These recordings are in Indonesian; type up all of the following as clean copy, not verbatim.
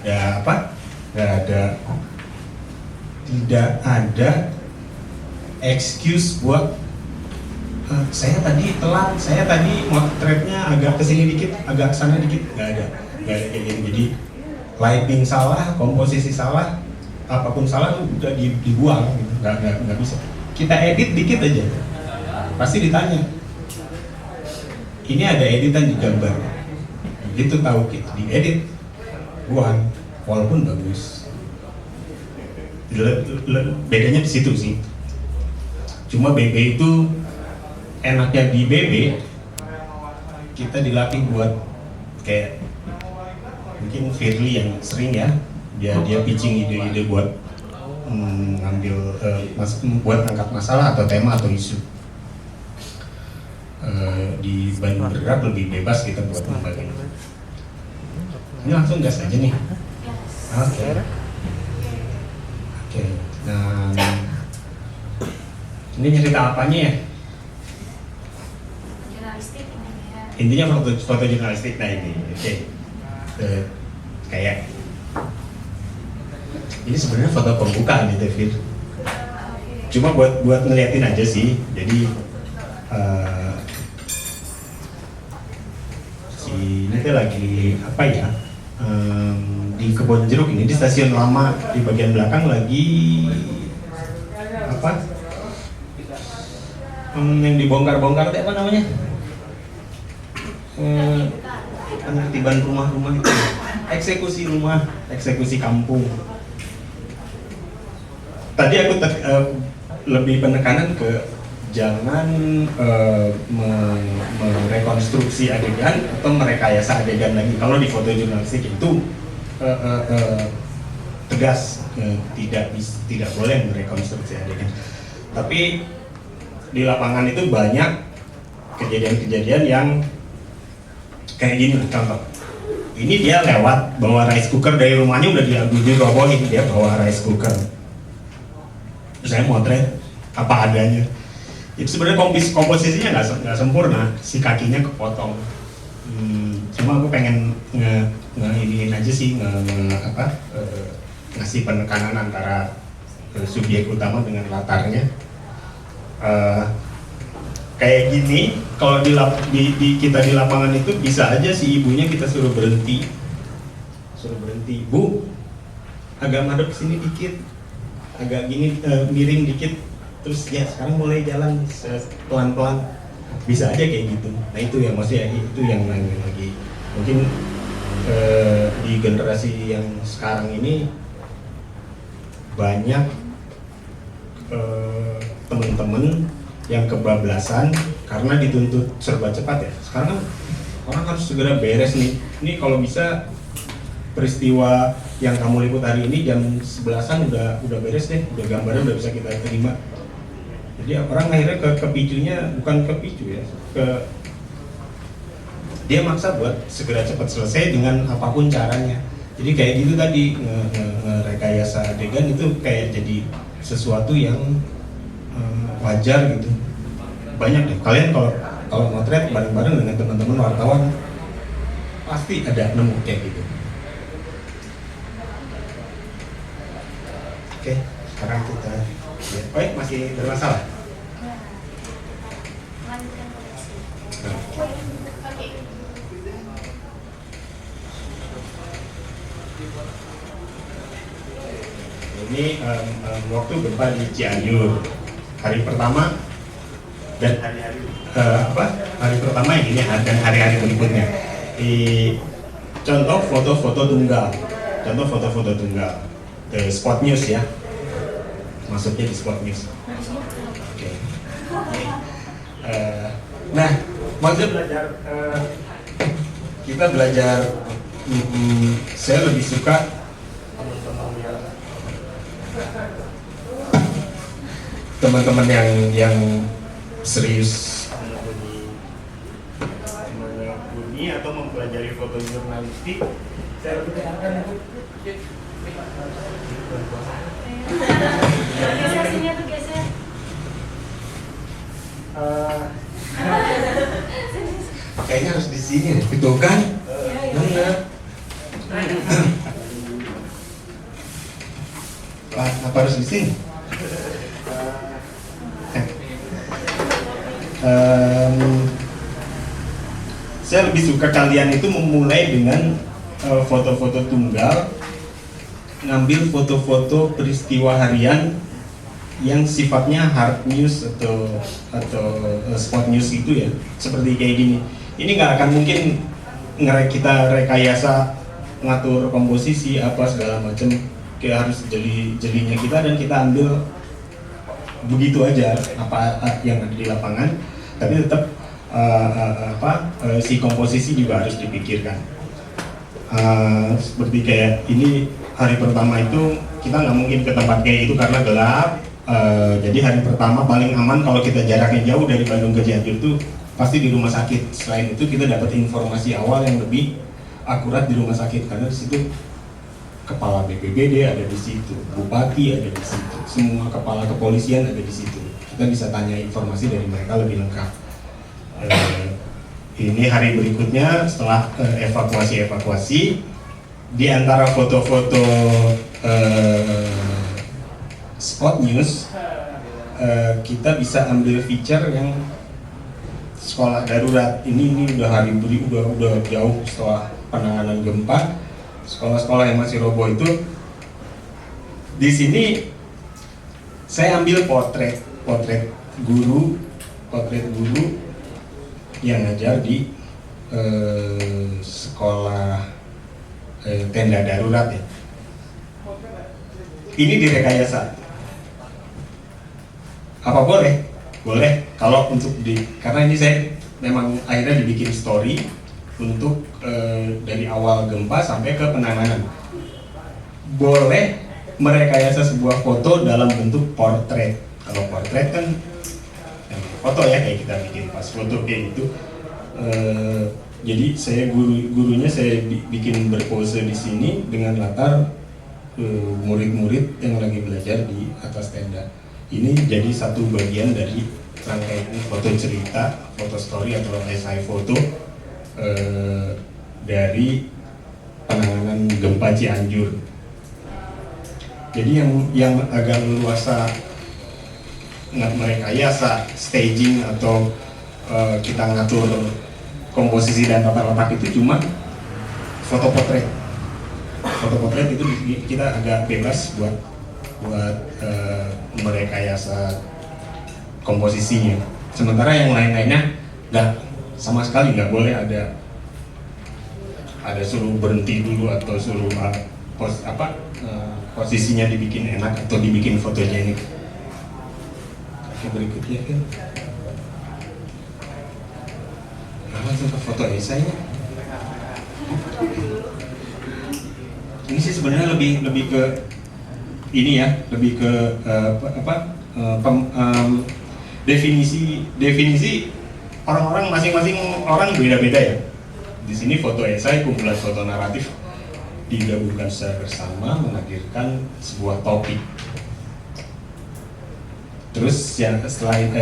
ada apa? Nggak ada, tidak ada excuse buat saya tadi telat, saya tadi motretnya agak kesini dikit, agak sana dikit, nggak ada kayak gitu. Jadi lighting salah, komposisi salah, apapun salah udah dibuang, gitu. Nggak bisa. Kita edit dikit aja, pasti ditanya. Ini ada editan di gambar, begitu tahu kita diedit, buang, walaupun bagus. Bedanya di situ sih. Cuma BB itu enaknya di BB kita dilatih buat kayak mungkin Firly yang sering ya dia pitching ide-ide buat ngambil buat angkat masalah atau tema atau isu. Di ban bergerak lebih bebas kita buat membagi. Ini langsung gas aja nih. Oke. Nah, ini cerita apanya ya? Intinya foto jurnalistik. Nah ini, oke. Kayak ini sebenarnya foto pembuka nih David. Cuma buat ngeliatin aja sih. Jadi si ini tuh lagi apa ya? Di Kebon Jeruk ini di stasiun lama di bagian belakang lagi apa? Yang dibongkar-bongkar itu apa namanya? Penertiban rumah-rumah itu, eksekusi rumah, eksekusi kampung. Tadi aku lebih penekanan ke jangan merekonstruksi adegan atau merekayasa adegan lagi. Kalau di foto jurnalistik itu tegas tidak boleh merekonstruksi adegan. Tapi di lapangan itu banyak kejadian-kejadian yang kayak gini contoh. Ini dia lewat bawa rice cooker dari rumahnya udah dirobohin, dia bawa rice cooker. Saya motret apa adanya. Itu sebenarnya komposisinya nggak sempurna, si kakinya kepotong. Cuma aku pengen iniin aja sih ngasih penekanan antara subjek utama dengan latarnya. Kayak gini, kalau kita di lapangan itu bisa aja si ibunya kita suruh berhenti, Bu, agak madep sini dikit, agak gini miring dikit, terus ya sekarang mulai jalan pelan-pelan, bisa aja kayak gitu. Nah itu yang maksudnya itu yang lagi mungkin di generasi yang sekarang ini banyak teman-teman yang kebablasan karena dituntut serba cepat ya. Sekarang kan orang harus segera beres nih. Ini kalau bisa peristiwa yang kamu liput hari ini jam 11-an udah beres deh, udah gambarnya udah bisa kita terima. Jadi orang akhirnya kepicunya bukan kepicu ya, dia maksa buat segera cepat selesai dengan apapun caranya. Jadi kayak gitu tadi ngerekayasa adegan itu kayak jadi sesuatu yang wajar gitu. Banyak deh kalian kalau motret bareng-bareng dengan teman-teman wartawan pasti ada nemu kayak gitu. Oke, sekarang kita lihat. Oh ya, masih bermasalah? Ini waktu gempa di Cianjur hari pertama dan hari pertama yang ini dan hari-hari berikutnya. Contoh foto-foto tunggal, Spot News ya, masuknya di Spot News. Oke. Nah, maksudnya kita belajar. Saya lebih suka teman-teman yang serius menekuni atau mempelajari foto jurnalistik. Saya lebih kenalkan itu. Geser tuh geser. Kayaknya harus di sini, itu kan? Benar. Apa harus di sini? Saya lebih suka kalian itu memulai dengan foto-foto tunggal, ngambil foto-foto peristiwa harian yang sifatnya hard news atau spot news itu ya, seperti kayak gini. Ini nggak akan mungkin kita rekayasa ngatur komposisi apa segala macam, kayak harus jelinya kita dan kita ambil begitu aja apa yang ada di lapangan, tapi tetap si komposisi juga harus dipikirkan. Seperti kayak ini hari pertama itu kita nggak mungkin ke tempat kayak itu karena gelap. Jadi hari pertama paling aman kalau kita jaraknya jauh dari Bandung ke Cianjur itu pasti di rumah sakit. Selain itu kita dapat informasi awal yang lebih akurat di rumah sakit karena di situ kepala BPBD ada di situ, bupati ada di situ, semua kepala kepolisian ada di situ. Kita bisa tanya informasi dari mereka lebih lengkap. Ini hari berikutnya setelah evakuasi di antara foto-foto spot news, kita bisa ambil feature yang sekolah darurat. Ini udah udah jauh setelah penanganan gempa. Sekolah-sekolah yang masih roboh itu, di sini saya ambil potret guru yang ngajar di sekolah tenda darurat ya. Ini direkayasa. Apa boleh? Boleh. Kalau untuk karena ini saya memang akhirnya dibikin story untuk dari awal gempa sampai ke penanganan. Boleh merekayasa sebuah foto dalam bentuk portrait. Kalau portrait kan foto ya, kayak kita bikin pas foto kayak gitu. Jadi saya gurunya saya bikin berpose di sini dengan latar murid-murid yang lagi belajar di atas tenda. Ini jadi satu bagian dari rangkaian foto cerita, foto story atau esai foto dari penanganan gempa Cianjur. Jadi yang agak leluasa nggak merekayasa staging atau kita ngatur komposisi dan tata letak itu cuma foto potret. Foto potret itu kita agak bebas buat merekayasa komposisinya. Sementara yang lain-lainnya sama sekali nggak boleh ada suruh berhenti dulu atau suruh posisinya dibikin enak atau dibikin fotogenik. Oke, berikutnya kan langsung ke foto esainya. Ini sih sebenarnya lebih ke ini ya, lebih ke definisi orang-orang, masing-masing orang beda-beda ya. Di sini foto esai, kumpulan foto naratif digabungkan secara bersama menghadirkan sebuah topik. Terus yang selain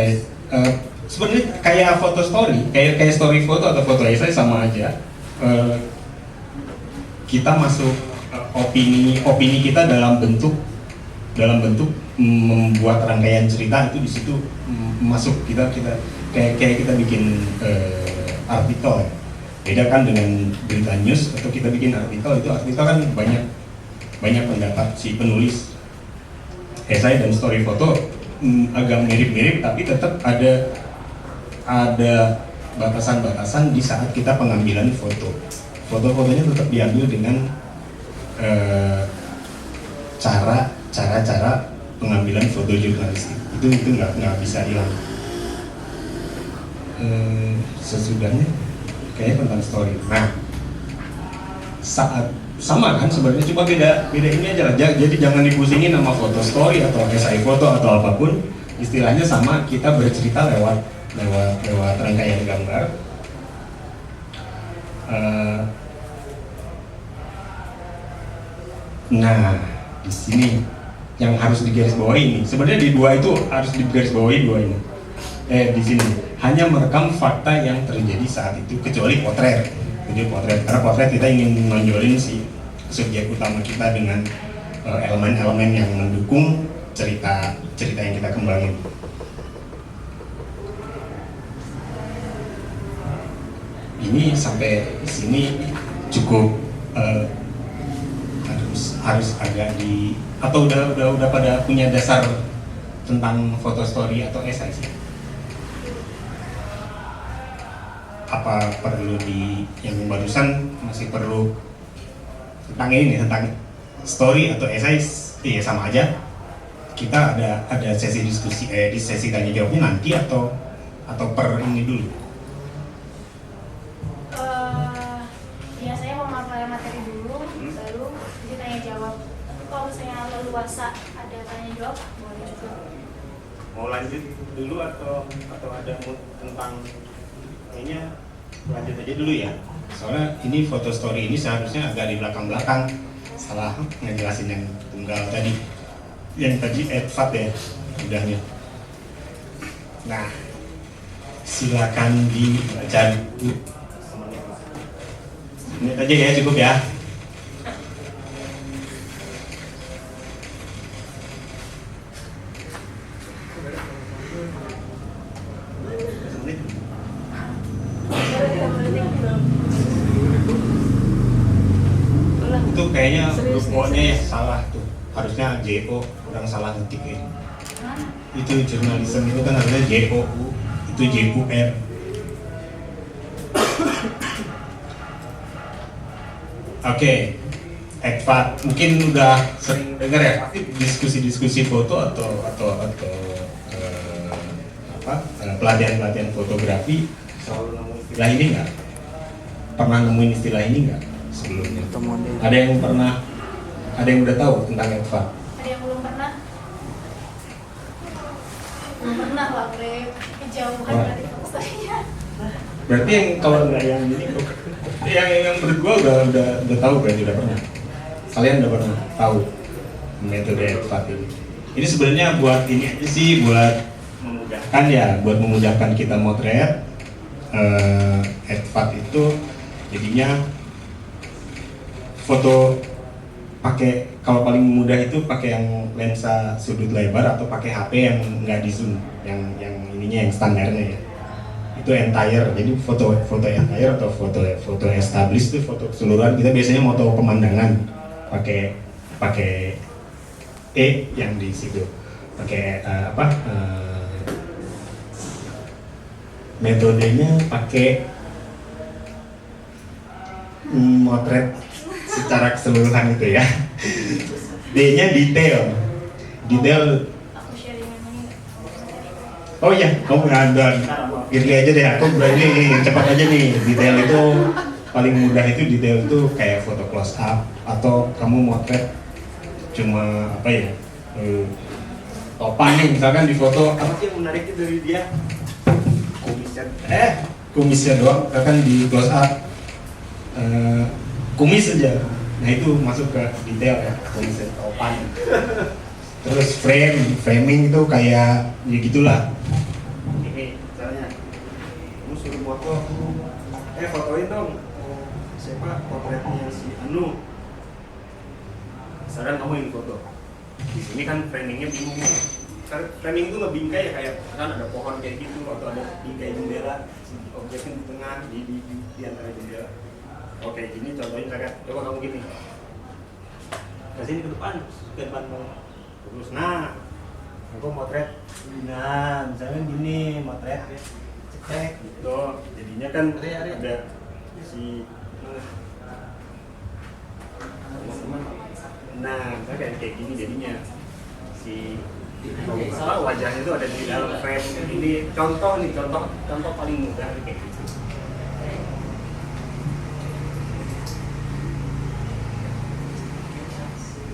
sebenarnya kayak foto story, kayak story foto atau foto esai sama aja. Kita masuk opini kita dalam bentuk membuat rangkaian cerita itu di situ masuk kita kayak kita bikin artikel ya. Beda kan dengan berita news atau kita bikin artikel, itu artikel kan banyak pendapat si penulis. Esai dan story foto agak mirip-mirip tapi tetap ada batasan-batasan di saat kita pengambilan foto. Foto-fotonya tetap diambil dengan cara pengambilan foto jurnalistik. Itu nggak bisa hilang. Sesudahnya kayaknya tentang story. Nah, saat sama kan sebenarnya, cuma beda ini aja lah. Jadi jangan dipusingin sama foto story atau esai foto atau apapun. Istilahnya sama, kita bercerita lewat rangkaian gambar. Nah, di sini yang harus digarisbawahi ini. Sebenarnya di dua itu harus digarisbawahi dua ini. Di sini hanya merekam fakta yang terjadi saat itu, kecuali potret. Karena potret kita ingin menonjolin si subjek utama kita dengan elemen-elemen yang mendukung cerita yang kita kembangin. Ini sampai sini cukup harus agak atau udah pada punya dasar tentang foto story atau esai sih. Apa perlu yang barusan masih perlu tentang ini tentang story atau esai? Iya sama aja. Kita ada sesi diskusi di sesi tanya jawabnya nanti atau per ini dulu. Ya saya mau materi dulu, baru jadi tanya jawab. Kalau misalnya leluasa ada tanya jawab boleh juga. Mau lanjut dulu atau ada mood tentang kayaknya lanjut aja dulu ya. Soalnya ini foto story ini seharusnya agak di belakang-belakang. Salah ngejelasin yang tunggal tadi. Yang tadi advat ya udahnya. Nah, silakan dibaca dulu. Ini aja ya cukup ya. Itu kayaknya logonya ya salah tuh, harusnya JO, orang salah ngetik ya. Itu jurnalisme itu kan harusnya JOU, itu JUR. Oke, advat mungkin udah sering dengar ya, diskusi-diskusi foto atau pelatihan fotografi selalu nemuin istilah ini nggak? Pernah nemuin istilah ini nggak sebelumnya? Ada yang udah tahu tentang advat? Ada yang belum pernah? Belum pernah lah, kejauhan dari fotonya. Berarti yang kalau nggak yang ini yang menurut gua udah tahu berarti udah pernah. Kalian udah pernah tahu metode advat ini. Ini sebenarnya buat ini aja sih, buat memudahkan kita motret. Advat itu jadinya foto pakai, kalau paling mudah itu pakai yang lensa sudut lebar atau pakai HP yang nggak di zoom, yang ininya yang standarnya ya. Itu entire, jadi foto entire atau foto established itu foto keseluruhan. Kita biasanya foto pemandangan pakai yang di situ, pakai metodenya pakai motret secara keseluruhan itu ya. D-nya detail. Aku sharing memang ini. Oh iya, kamu ngadon. Gini aja deh, aku berani cepat aja nih. Detail itu paling mudah itu detail itu kayak foto close up atau kamu motret cuma apa ya? Topan nih, misalkan di foto apa sih yang menariknya dari dia? Kumisnya doang, kan di close up kumis aja. Nah itu masuk ke detail ya, kumis dan topan. Terus framing itu kayak ya gitulah. Ini misalnya kamu suruh foto, fotoin dong siapa potretnya si Anu. Misalkan kamu yang foto, di sini kan framingnya bingung. Framing itu nggak bingkai ya, kayak kan ada pohon kayak gitu atau ada bingkai jendela, objeknya di tengah di antara jendela. Oke, gini contohnya misalkan, coba kamu gini. Ke sini ke depan terus aku motret. Nah, misalnya gini motret ya. Cekrek gitu. Jadinya kan ada si teman-teman. Nah, kayak gini jadinya si wajahnya itu ada di dalam frame. Ini contoh paling mudah kayak gitu.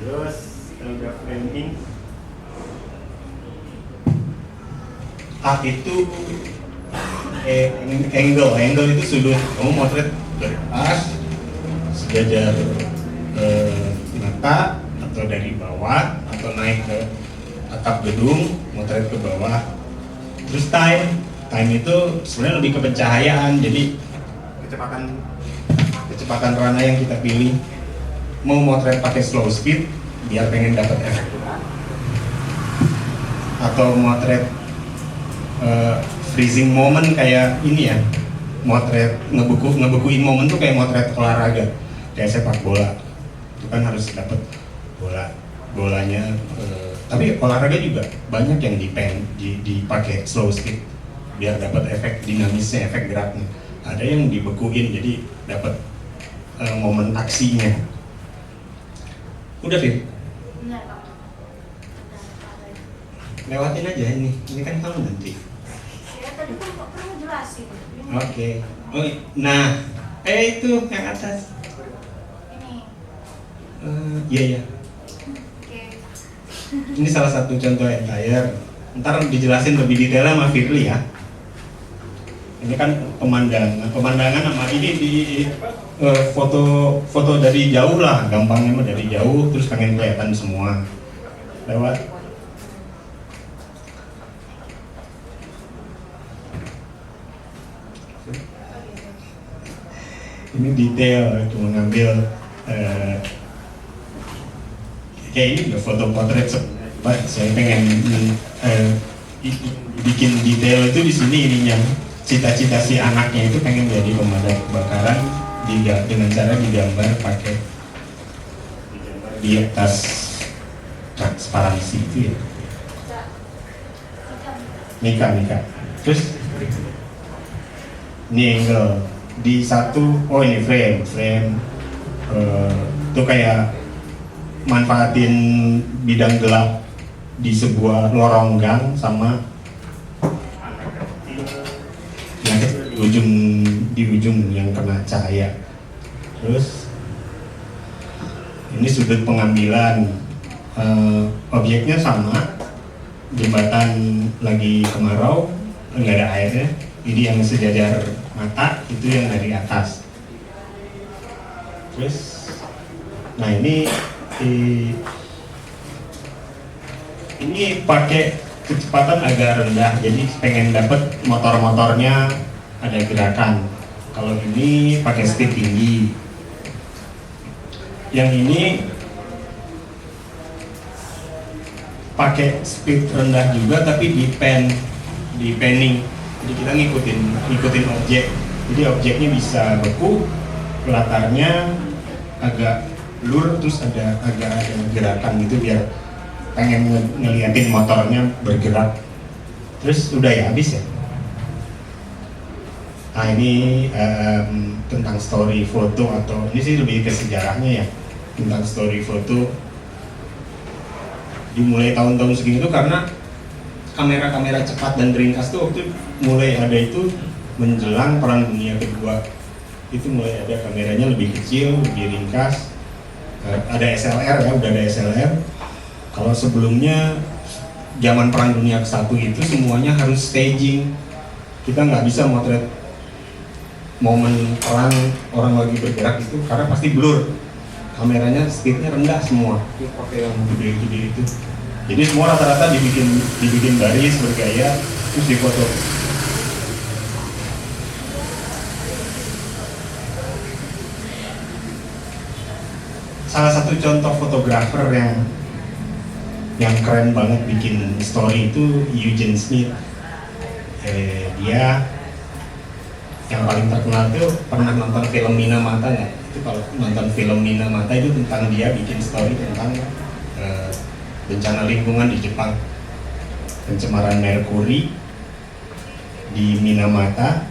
Terus udah framing. Art itu angle itu sudut. Kamu motret dari atas sejajar mata atau dari bawah atau naik ke atap gedung, motret ke bawah. Terus time itu sebenarnya lebih ke pencahayaan, jadi kecepatan rana yang kita pilih. Mau motret pakai slow speed biar pengen dapat efek, atau motret freezing moment kayak ini ya, motret ngebekuin momen tuh kayak motret olahraga kayak sepak bola, itu kan harus dapat bolanya. Tapi olahraga juga banyak yang dipakai slow stick biar dapat efek dinamisnya, efek geraknya. Ada yang dibekuin jadi dapat momen aksinya. Udah Fir? Benar Pak. Lewatin aja ini kan kamu nanti. Saya tadi kan Pak pernah jelasin. Oke. Oh, nah, itu yang atas. Ini. Iya. Oke. Ini salah satu contoh entire. Ntar dijelasin lebih detail sama Firly ya. Ini kan pemandangan sama ini di foto dari jauh lah, gampangnya mah dari jauh, terus pengen kelihatan semua. Lewat. Ini detail, cuma ngambil kayak ini juga foto potret. Saya pengen bikin detail itu di sini ininya. Cita-cita si anaknya itu pengen jadi pemadam kebakaran dengan cara digambar pakai di atas transparansi itu ya. Mika. Terus ini angle di satu, oh ini frame itu kayak manfaatin bidang gelap di sebuah lorong gang sama di ujung yang kena cahaya. Terus ini sudut pengambilan, objeknya sama, jembatan lagi kemarau, nggak ada airnya. Ini yang sejajar mata, itu yang dari atas. Terus, nah ini pakai kecepatan agak rendah, jadi pengen dapat motor-motornya ada gerakan. Kalau ini pakai speed tinggi. Yang ini pakai speed rendah juga, tapi di panning. Jadi kita ngikutin objek. Jadi objeknya bisa beku, latarnya agak blur, terus agak ada gerakan gitu biar pengen ngeliatin motornya bergerak. Terus udah ya, habis ya. Nah ini tentang story foto, atau ini sih lebih ke sejarahnya ya, tentang story foto. Dimulai tahun-tahun segini tuh karena kamera-kamera cepat dan ringkas tuh waktu mulai ada itu menjelang Perang Dunia Kedua. Itu mulai ada kameranya lebih kecil, lebih ringkas. Ada SLR ya, udah ada SLR. Kalau sebelumnya zaman Perang Dunia ke-1 itu semuanya harus staging. Kita nggak bisa motret momen perang orang lagi bergerak itu karena pasti blur. Kameranya speednya rendah semua. Itu pakai yang gede-gede itu. Jadi semua rata-rata dibikin baris bergaya terus difoto. Salah satu contoh fotografer yang keren banget bikin story itu Eugene Smith. Dia yang paling terkenal tuh pernah nonton film Minamata nggak? Itu kalau nonton film Minamata itu tentang dia bikin story tentang bencana lingkungan di Jepang, pencemaran merkuri di Minamata.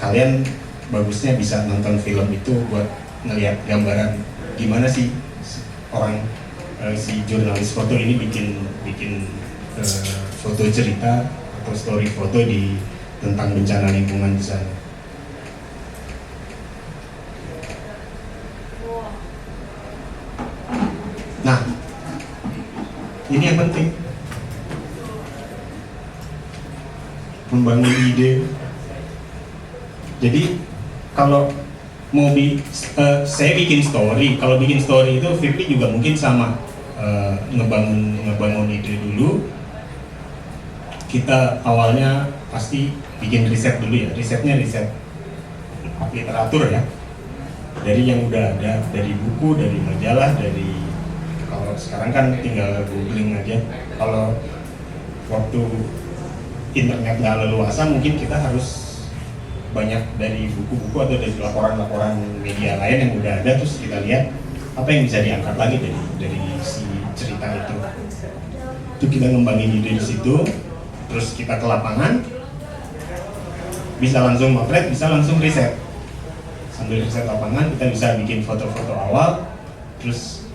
Kalian bagusnya bisa nonton film itu buat ngelihat gambaran gimana sih orang si jurnalis foto ini bikin foto cerita atau story foto tentang bencana lingkungan di sana. Nah, ini yang penting, membangun ide. Jadi kalau mau saya bikin story, kalau bikin story itu Firly juga mungkin sama, ngebangun ide dulu. Kita awalnya pasti bikin riset dulu ya, riset literatur ya, dari yang udah ada, dari buku, dari majalah, dari Kalau sekarang kan tinggal googling aja. Kalau waktu internet nggak leluasa, mungkin kita harus banyak dari buku-buku atau dari laporan-laporan media lain yang udah ada, terus kita lihat apa yang bisa diangkat lagi dari si cerita itu. Itu kita ngembangin ide di situ, terus kita ke lapangan, bisa langsung motret, bisa langsung riset. Sambil riset lapangan, kita bisa bikin foto-foto awal, terus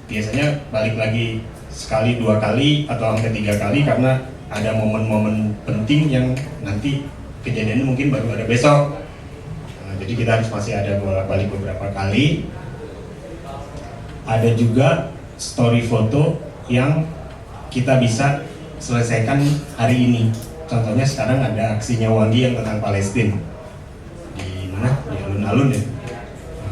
biasanya balik lagi sekali, 2 kali, atau sampai 3 kali karena ada momen-momen penting yang nanti kejadiannya mungkin baru ada besok. Nah, jadi kita harus masih ada bolak-balik beberapa kali. Ada juga story foto yang kita bisa selesaikan hari ini. Contohnya sekarang ada aksinya Wanggi yang tentang Palestina. Di mana? Di alun-alun ya.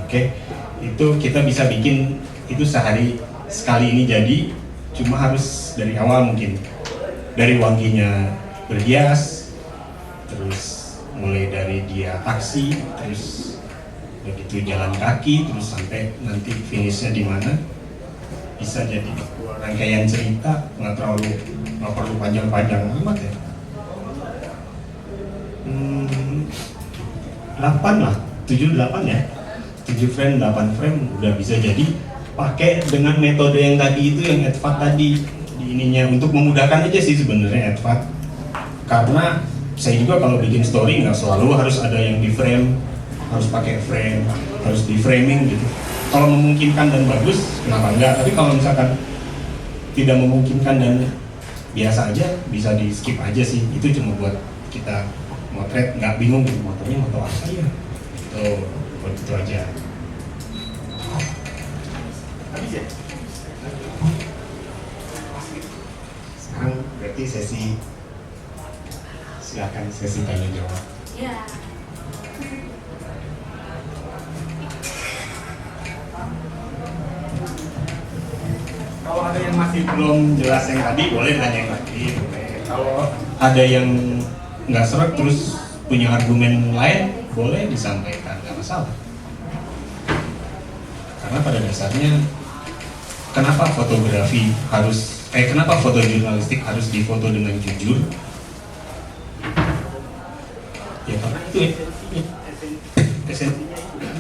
Oke, itu kita bisa bikin itu sehari sekali ini jadi, cuma harus dari awal mungkin. Dari Wangginya berhias, terus mulai dari dia aksi, terus begitu jalan kaki, terus sampai nanti finishnya di mana, bisa jadi rangkaian cerita, nggak perlu panjang-panjang amat ya. 8 lah, 7-8 ya, 7 frame, 8 frame udah bisa jadi. Pakai dengan metode yang tadi itu, yang advat tadi di ininya, untuk memudahkan aja sih sebenarnya advat. Karena saya juga kalau bikin story nggak selalu harus ada yang di frame, harus pakai frame, harus di framing gitu. Kalau memungkinkan dan bagus, kenapa enggak? Tapi kalau misalkan tidak memungkinkan dan biasa aja, bisa di skip aja sih. Itu cuma buat kita motret, nggak bingung motornya motor apa ya. Itu buat itu aja. Habis ya? Sekarang berarti silakan sesi tanya jawab. Ya. Kalau ada yang masih belum jelas yang tadi, boleh tanya lagi. Kalau ada yang nggak seret terus punya argumen lain, boleh disampaikan, nggak masalah. Karena pada dasarnya, kenapa kenapa foto jurnalistik harus difoto dengan jujur? Ya karena itu esensinya itu kan.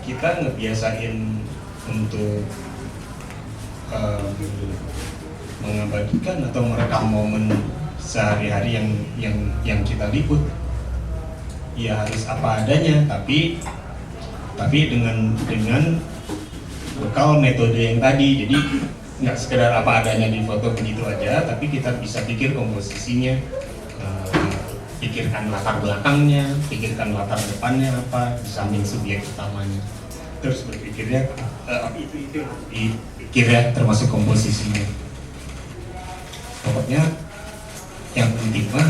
Kita ngebiasain untuk mengabadikan atau merekam momen sehari-hari yang kita liput. Ya harus apa adanya, tapi dengan bekal metode yang tadi. Jadi nggak sekedar apa adanya di foto begitu aja, tapi kita bisa pikir komposisinya, pikirkan latar belakangnya, pikirkan latar depannya apa, di samping subjek utamanya. Terus berpikirnya itu dipikir ya, termasuk komposisinya. Pokoknya yang penting mah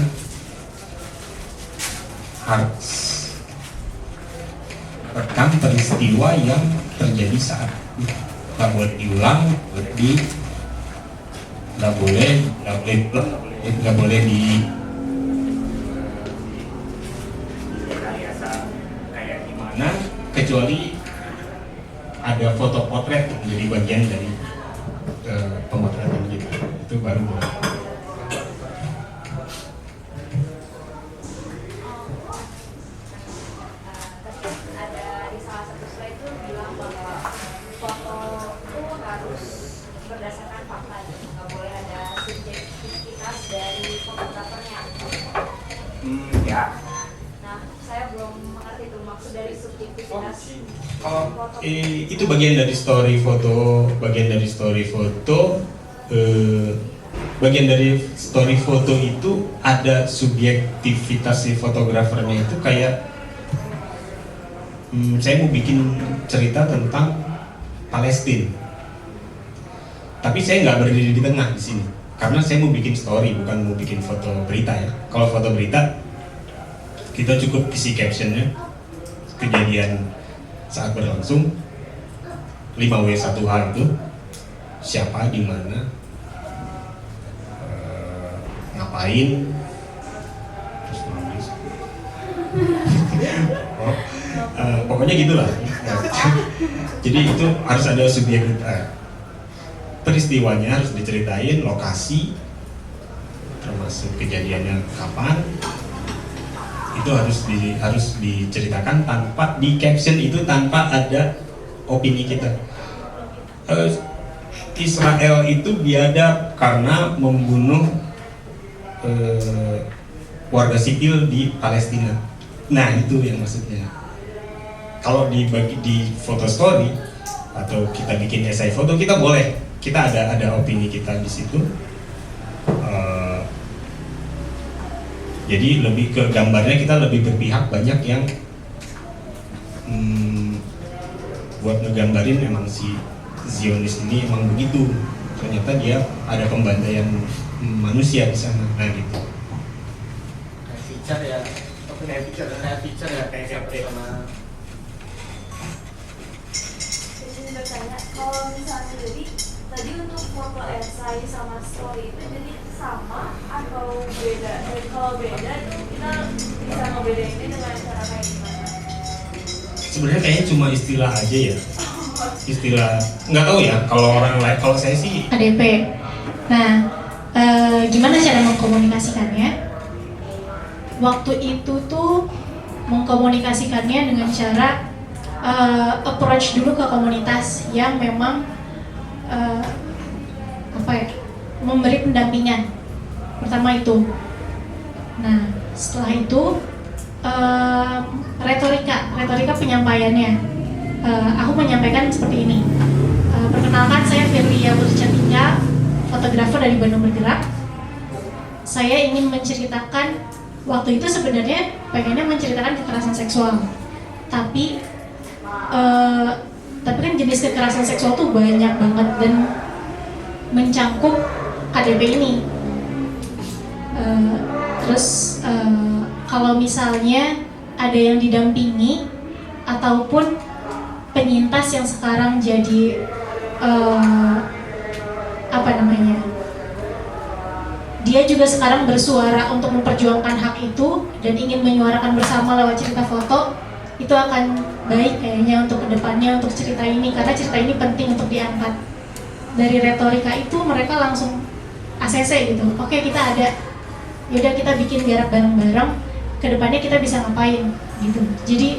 harus rekam peristiwa yang terjadi saat itu. Nggak boleh diulang, nggak boleh di kayak gimana, kecuali ada foto potret menjadi bagian dari pemotretan gitu. Itu baru boleh. Itu bagian dari story foto, bagian dari story foto itu ada subjektivitas si fotografernya. Itu kayak saya mau bikin cerita tentang Palestina, tapi saya nggak berdiri di tengah di sini karena saya mau bikin story, bukan mau bikin foto berita ya. Kalau foto berita kita cukup isi captionnya, kejadian saat berlangsung 5W1H itu siapa, di mana, ngapain, terus nulis Oh, pokoknya gitulah. Jadi itu harus ada subjek, peristiwanya harus diceritain, lokasi, termasuk kejadiannya kapan, itu harus diceritakan tanpa di caption itu tanpa ada opini kita. Israel itu biadab karena membunuh warga sipil di Palestina. Nah itu yang maksudnya. Kalau dibagi di foto story atau kita bikin esai foto, kita boleh, kita ada opini kita di situ. Jadi lebih ke gambarnya kita lebih berpihak, banyak yang buat ngegambarin memang si Zionis ini emang begitu. Ternyata dia ada pembantaian manusia di sana. Nah gitu. Feature ya, feature ya kayak sama. Jadi bertanya, kalau misalnya jadi tadi untuk foto esai sama story itu jadi sama atau beda? Dan kalau beda itu kita bisa ngebedainnya dengan cara kayak gimana? Sebenarnya kayaknya cuma istilah aja ya. Istilah nggak tahu ya kalau orang lain, kalau saya sih ADP. Nah, gimana cara mengkomunikasikannya? Waktu itu tuh mengkomunikasikannya dengan cara approach dulu ke komunitas yang memang memberi pendampingan. Pertama itu. Nah, setelah itu retorika penyampaiannya. Aku menyampaikan seperti ini. Perkenalkan, saya Firlia Putri-Cantika, fotografer dari Bandung Bergerak. Saya ingin menceritakan, waktu itu sebenarnya pengennya menceritakan kekerasan seksual, tapi kan jenis kekerasan seksual tuh banyak banget dan mencangkup KDP ini. Kalau misalnya ada yang didampingi ataupun penyintas yang sekarang jadi dia juga sekarang bersuara untuk memperjuangkan hak itu dan ingin menyuarakan bersama lewat cerita foto, itu akan baik kayaknya untuk kedepannya untuk cerita ini, karena cerita ini penting untuk diangkat. Dari retorika itu mereka langsung ACC gitu, oke kita ada, yaudah kita bikin garap bareng-bareng, kedepannya kita bisa ngapain gitu. Jadi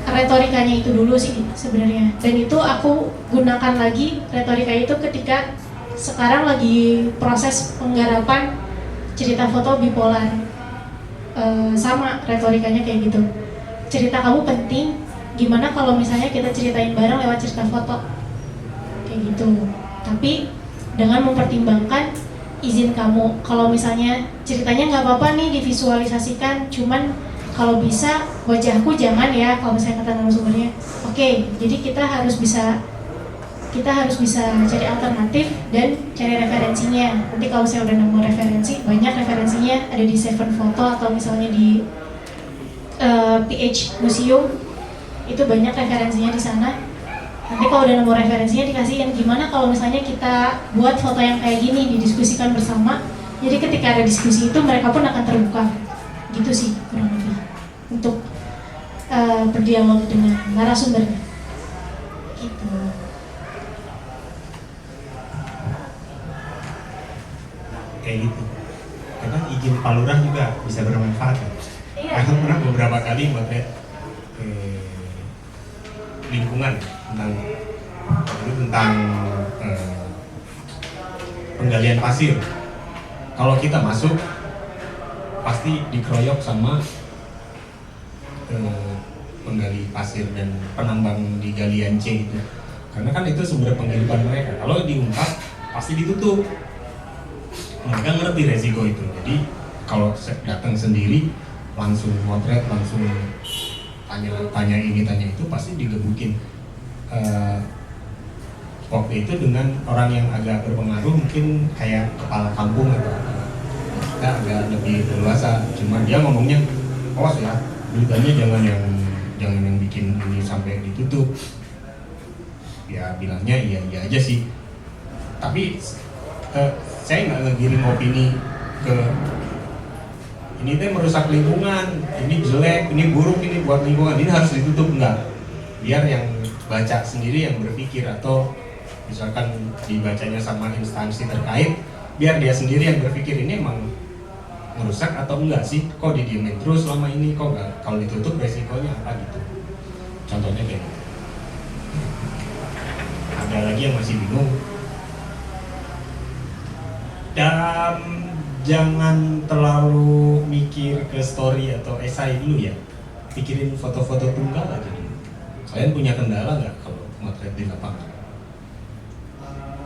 retorikanya itu dulu sih sebenarnya, dan itu aku gunakan lagi retorika itu ketika sekarang lagi proses penggarapan cerita foto bipolar. Sama retorikanya kayak gitu, cerita kamu penting, gimana kalau misalnya kita ceritain bareng lewat cerita foto kayak gitu, tapi dengan mempertimbangkan izin kamu. Kalau misalnya ceritanya nggak apa-apa nih divisualisasikan, cuman kalau bisa wajahku jangan ya, kalau misalnya kata narasumbernya. Oke, jadi kita harus bisa cari alternatif dan cari referensinya. Nanti kalau saya udah nemu referensi, banyak referensinya ada di Seven Photo atau misalnya di PH Museum, itu banyak referensinya di sana. Nanti kalau udah nemu referensinya dikasihin, gimana kalau misalnya kita buat foto yang kayak gini, didiskusikan bersama. Jadi ketika ada diskusi itu mereka pun akan terbuka. Gitu sih kurang lebih untuk berdialog dengan narasumbernya. Gitu. kayak gitu. Karena izin Pak Lurah juga bisa bermanfaat. Iya. Aku pernah beberapa kali melihat lingkungan tentang penggalian pasir. Kalau kita masuk pasti dikeroyok sama penggali pasir dan penambang di galian C itu. Karena kan itu sumber penghidupan mereka. Kalau diungkap pasti ditutup. Mereka ngerti resiko itu. Jadi kalau datang sendiri langsung motret, langsung tanya ini tanya itu, pasti digebukin. Waktu itu dengan orang yang agak berpengaruh, mungkin kayak kepala kampung atau kita agak lebih leluasa. Cuma dia ngomongnya, awas ya, beritanya jangan yang bikin ini sampai ditutup. Ya bilangnya iya aja sih. Tapi saya nggak ngegiring opini ke ini teh merusak lingkungan, ini jelek, ini buruk, ini buat lingkungan, ini harus ditutup. Enggak, biar yang baca sendiri yang berpikir, atau misalkan dibacanya sama instansi terkait, biar dia sendiri yang berpikir ini emang merusak atau enggak sih, kok didiemin terus selama ini, kok enggak, kalau ditutup resikonya apa gitu. Contohnya kayak gitu. Ada lagi yang masih bingung. Dan jangan terlalu mikir ke story atau esai dulu ya, pikirin foto-foto tunggal aja dulu. Kalian punya kendala nggak kalau motret di lapangan?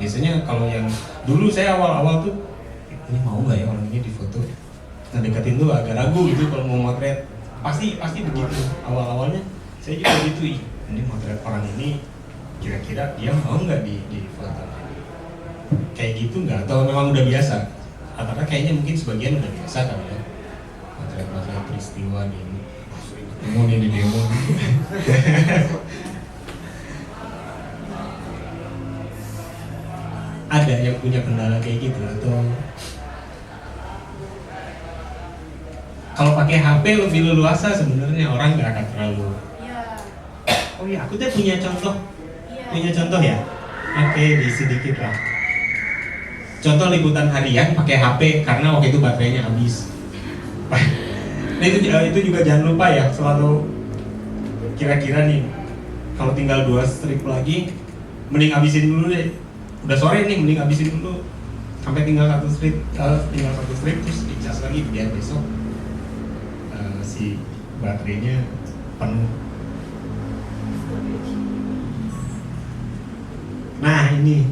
Biasanya kalau yang dulu saya awal-awal tuh, ini mau nggak ya orang ini difoto? Nah deketin tuh agak ragu gitu kalau mau motret. Pasti begitu. Awal-awalnya saya juga gitu, ini motret orang ini kira-kira dia mau nggak di foto? Kayak gitu nggak? Atau memang udah biasa? Karena kayaknya mungkin sebagian udah biasa kali ya, motret peristiwa ini, demo nih di demo. Ada yang punya kendala kayak gitu, atau kalau pakai HP lebih leluasa sebenarnya, orang nggak akan terlalu. Iya. Oh iya, aku tuh punya contoh Iya. ya. Oke, di sedikit lah. Contoh liputan harian pakai HP karena waktu itu baterainya habis. Nah itu juga jangan lupa ya, selalu kira-kira nih kalau tinggal 2 strip lagi, mending habisin dulu deh. Udah sore nih, mending habisin dulu sampai tinggal 1 strip, terus dicas lagi biar besok si baterainya penuh. Nah ini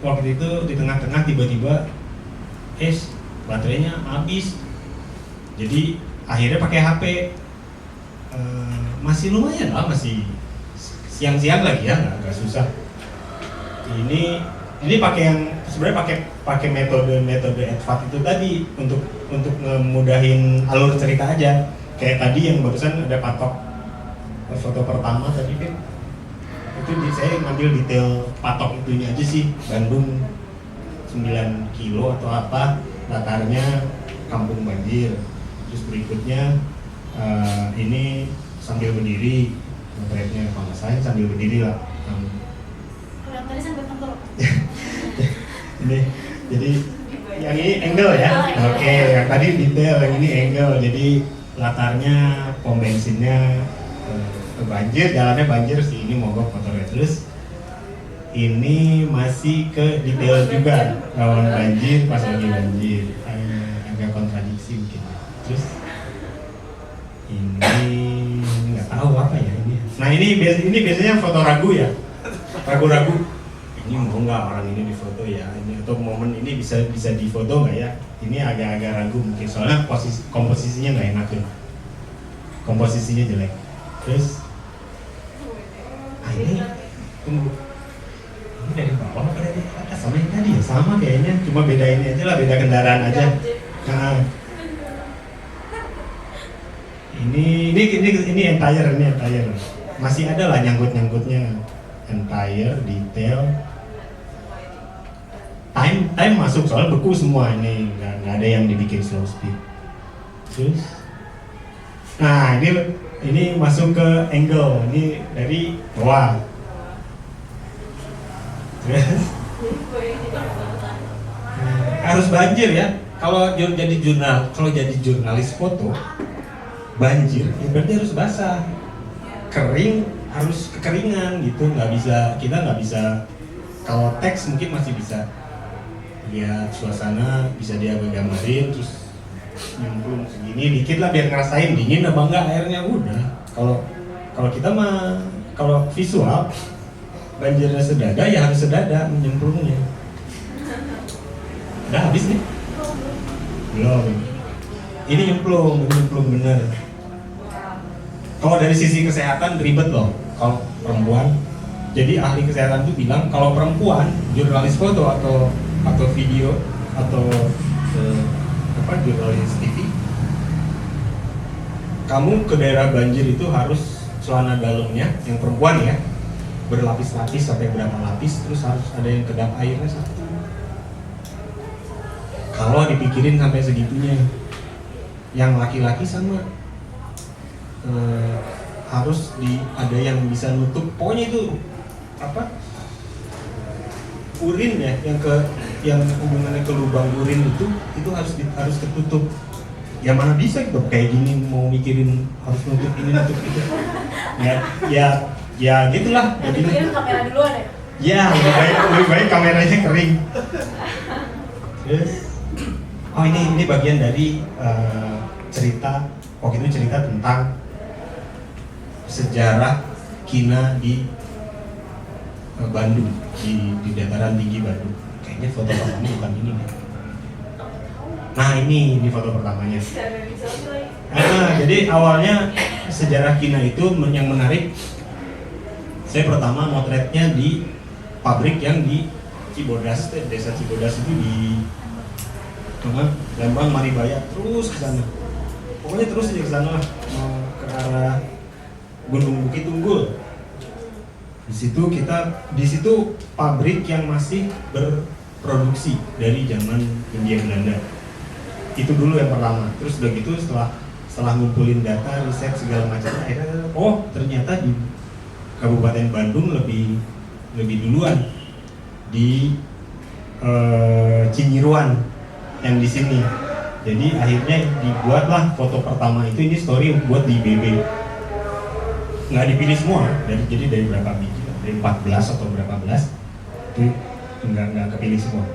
waktu itu di tengah-tengah tiba-tiba baterainya habis, jadi akhirnya pakai HP. Masih lumayan lah, masih siang-siang lagi ya, nggak susah. Ini pakai yang sebenarnya pakai metode advance itu tadi untuk ngemudahin alur cerita aja. Kayak tadi yang barusan ada patok foto pertama tadi kan, itu saya ngambil detail patok itunya aja sih, Bandung 9 kilo atau apa, latarnya kampung banjir. Terus berikutnya ini sambil berdiri, motretnya kalau saya sambil berdiri lah. Yang tadi sampai kantor. Ini jadi yang ini angle ya. Oke, yang tadi detail, yang ini angle. Jadi latarnya pom bensinnya banjir, jalannya banjir sih, ini mogok motornya. Terus ini masih ke detail juga, rawan banjir pas lagi banjir, agak kontradiksi mungkin. Terus ini nggak tahu apa ya ini. Nah ini biasanya foto ragu ya, ragu-ragu. Ini mau nggak orang ini difoto ya? Ini atau momen ini bisa difoto nggak ya? Ini agak-agak ragu mungkin, soalnya komposisinya nggak enak ya, komposisinya jelek. Terus ini tunggu, ini dari bawah apa dari atas? Sama yang tadi ya, sama kayaknya, cuma beda ini aja lah, beda kendaraan aja. Nah, ini entire, masih ada lah nyangkutnya, entire, detail, time masuk, soalnya beku semua ini, nggak ada yang dibikin slow speed. Terus, nah ini masuk ke angle, ini dari bawah. Terus harus banjir ya. Kalau jadi jurnalis foto banjir, ya berarti harus basah. Kering harus kekeringan gitu, kita nggak bisa. Kalau teks mungkin masih bisa lihat suasana, bisa dia gambarin, terus nyemplung segini dikit lah biar ngerasain dingin apa enggak airnya, udah. Kalau kita mah, kalau visual banjirnya sedada ya harus sedada menyemplungnya. Udah habis nih? Belum. Ini nyemplung bener. Kalau dari sisi kesehatan ribet loh kalau perempuan. Jadi ahli kesehatan itu bilang kalau perempuan jurnalis foto atau video atau jurnalis TV, kamu ke daerah banjir itu harus celana dalamnya yang perempuan ya berlapis-lapis sampai berapa lapis, terus harus ada yang kedap airnya satu. Kalau dipikirin sampai segitunya, yang laki-laki sama harus ada yang bisa nutup, pokoknya itu apa, urin ya, yang hubungannya ke lubang urin itu harus tertutup. Ya mana bisa gitu kayak gini mau mikirin harus nutup ini nutup itu. Ya gitulah. Nanti kalian kamera duluan ya? Ya lebih baik kameranya kering. Terus, oh ini bagian dari cerita. Waktu itu cerita tentang sejarah kina di Bandung, di dataran tinggi Bandung. Kayaknya foto pertama bukan ini nih. Nah ini foto pertamanya. Jadi awalnya sejarah kina itu yang menarik. Saya pertama motretnya di pabrik yang di Cibodas, desa Cibodas itu di Lembang, Maribaya, terus ke sana. Pokoknya terus aja ke sana lah, mau ke arah Gunung Bukit Unggul. Di situ pabrik yang masih berproduksi dari zaman Hindia Belanda. Itu dulu yang pertama. Terus udah gitu setelah ngumpulin data, riset segala macam, akhirnya ternyata di Kabupaten Bandung lebih duluan di Cinyiruan yang di sini. Jadi akhirnya dibuatlah foto pertama itu, ini story buat di BB. Nggak dipilih semua, jadi dari berapa biji, dari 14 atau berapa belas itu nggak kepilih semua.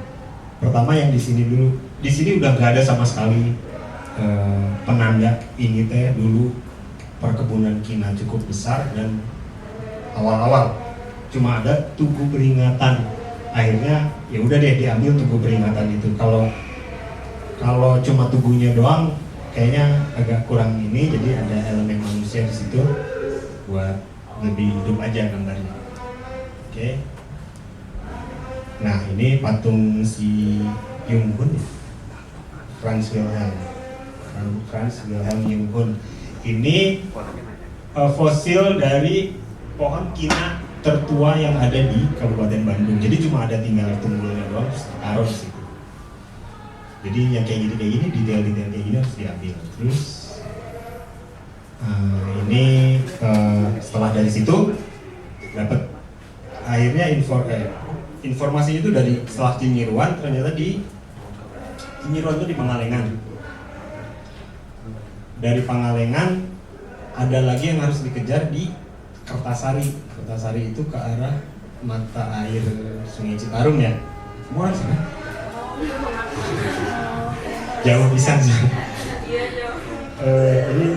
Pertama yang di sini dulu, di sini udah nggak ada sama sekali penanda ini teh dulu perkebunan kina cukup besar dan awal-awal cuma ada tugu peringatan. Akhirnya ya udah deh diambil tugu peringatan itu. Kalau cuma tugunya doang kayaknya agak kurang ini, jadi ada elemen manusia di situ buat lebih hidup aja gambarnya. Oke. Nah ini patung si Jung Hun, Franz Wilhelm Jung Hun. Ini fosil dari pohon kina tertua yang ada di Kabupaten Bandung. Jadi cuma ada tinggal tunggulnya doang, terus taruh di situ. Jadi yang kayak gini detail-detail kayak gini harus diambil. Terus ini setelah dari situ dapat akhirnya informasinya itu dari setelah Cinyiruan, ternyata di Cinyiruan itu di Pangalengan. Dari Pangalengan ada lagi yang harus dikejar di Kertasari. Kertasari itu ke arah mata air Sungai Citarum ya. Semua orang sana. Jauh bisa sih. Iya jauh.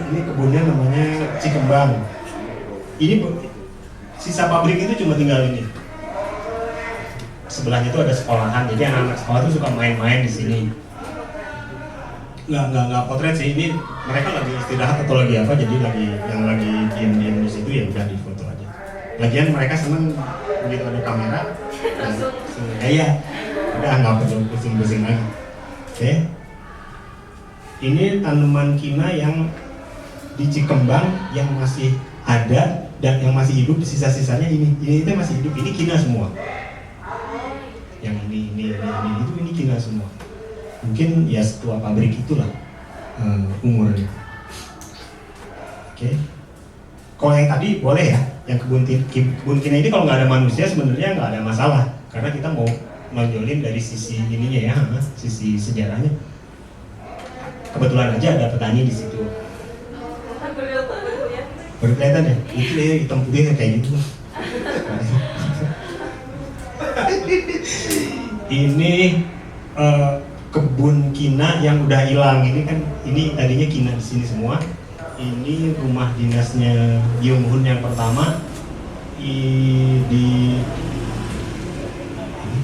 Ini kebunnya namanya Cikembang. Ini sisa pabrik itu cuma tinggal ini. Sebelahnya itu ada sekolahan, jadi anak-anak sekolah itu suka main-main di sini. Nggak potret sih, ini mereka lagi istirahat atau lagi apa, jadi yang lagi diam-diam di situ ya udah difoto aja. Lagian mereka seneng begitu ada kamera, ya udah nggak perlu pusing-pusing lagi. Oke. Ini tanaman kina yang di Cikembang yang masih ada dan yang masih hidup, sisa-sisanya ini masih hidup. Ini kina semua. Yang ini kina semua. Mungkin ya setua pabrik itulah umurnya. Oke. Kalau yang tadi boleh ya, yang kebun kina ini kalau nggak ada manusia sebenarnya nggak ada masalah, karena kita mau nonjolin dari sisi ininya ya, sisi sejarahnya. Kebetulan aja ada petani di situ. Baru kelihatan ya, itu ya hitam putih kayak gitu. Ini kebun kina yang udah hilang. Ini tadinya kina di sini semua. Ini rumah dinasnya Jung Hun yang pertama. Ini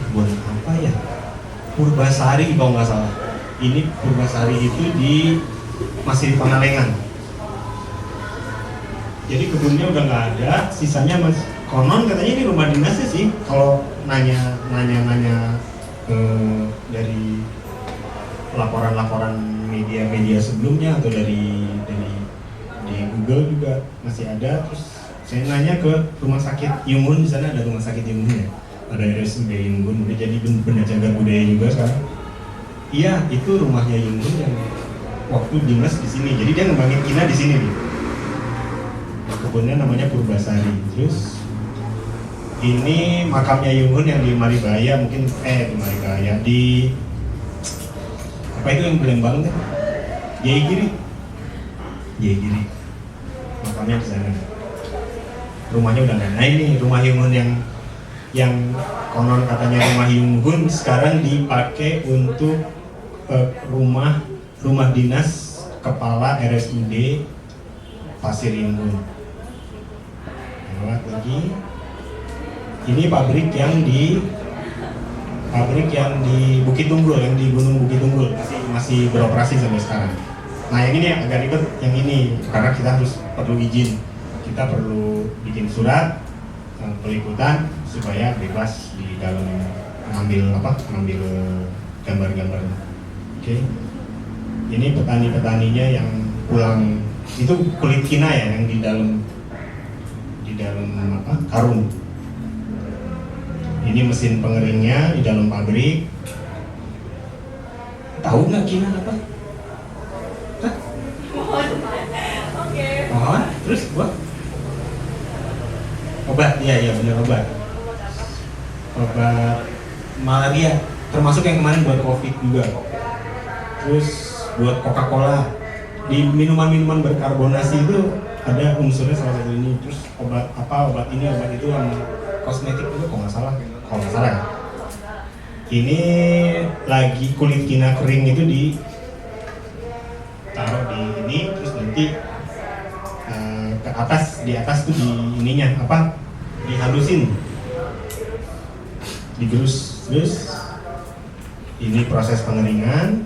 kebun apa ya? Purbasari kalau nggak salah. Ini Purbasari itu masih di Pangalengan. Jadi kebunnya udah nggak ada, sisanya konon katanya ini rumah dinasnya sih. Kalau nanya dari laporan-laporan media sebelumnya atau di Google juga masih ada. Terus saya nanya ke rumah sakit Jung Hun, di sana ada rumah sakit Jung Hun ya, ada RSUD Jung Hun, udah jadi benda cagar budaya juga sekarang. Iya, itu rumahnya Jung Hun yang waktu dinas di sini. Jadi dia ngembangin kina di sini nih. Kebunnya namanya Purbasari. Terus ini makamnya Yung Hun yang di Maribaya, mungkin di Maribaya, di apa itu yang Palembang kan? Jayagiri. Makamnya di sana. Rumahnya udah nggak. Nah ini rumah Yung Hun yang konon katanya rumah Yung Hun sekarang dipakai untuk rumah dinas kepala RSUD Pasir Yung Hun. Lewat lagi. Ini pabrik yang di Bukit Tunggul, yang di Gunung Bukit Tunggul masih beroperasi sampai sekarang. Nah yang ini yang agak ribet, yang ini karena kita perlu izin, kita perlu bikin surat peliputan supaya bebas di dalam mengambil gambar-gambar. Oke. Ini petani-petaninya yang pulang itu kulit kina ya yang di dalam karung. Ini mesin pengeringnya di dalam pabrik. Tahu nggak kina apa? Hah? Oke. Pohon? Terus buat? Obat, iya benar obat. Obat malaria, termasuk yang kemarin buat COVID juga. Terus buat Coca-Cola. Di minuman-minuman berkarbonasi itu ada unsurnya salah satu ini. Terus obat ini, obat itu, sama kosmetik juga kalau nggak salah ya. Ini lagi kulit kina kering itu taruh di ini, terus nanti di atas tuh di ininya dihalusin, digerus. Terus ini proses pengeringan.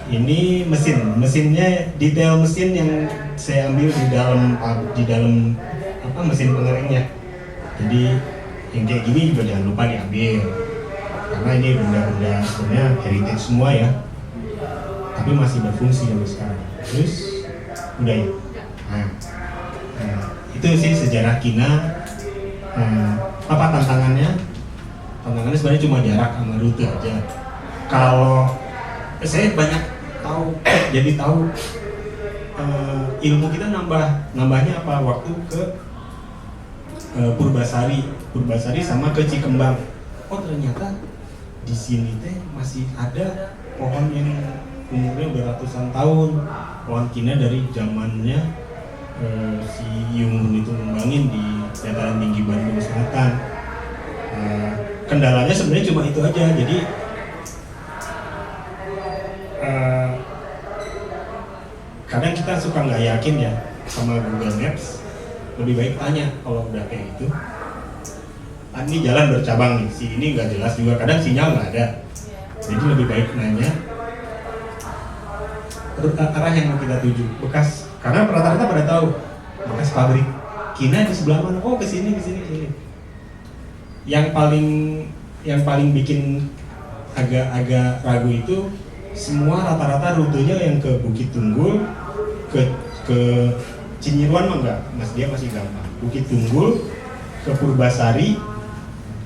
Ini mesinnya, detail mesin yang saya ambil di dalam mesin pengeringnya. Jadi yang kayak gini juga jangan lupa diambil, karena ini benda-benda sebenarnya heritage semua ya, tapi masih berfungsi sampai sekarang. Terus udah ya. Nah, itu sih sejarah kina. Apa tantangannya? Tantangannya sebenarnya cuma jarak sama rute aja. Kalau saya banyak tahu ilmu kita nambahnya apa waktu ke Purbasari sama ke Cikembang. Oh ternyata di sini teh masih ada pohon yang umurnya beratusan tahun, pohon kina dari zamannya si Yung Hun itu ngembangin di dataran tinggi Bandung Selatan. Kendalanya sebenarnya cuma itu aja. Jadi kadang kita suka nggak yakin ya sama Google Maps. Lebih baik tanya kalau udah kayak gitu. Ini jalan bercabang nih, si ini nggak jelas juga, kadang sinyal nggak ada. Jadi lebih baik nanya arah yang mau kita tuju, bekas, karena rata-rata pada tahu bekas pabrik kina di sebelah mana. Oh kesini. Yang paling bikin agak ragu itu semua rata-rata rutenya yang ke Bukit Tunggul, ke Cinyiruan mah enggak, dia masih gampang. Bukit Tunggul, ke Purbasari,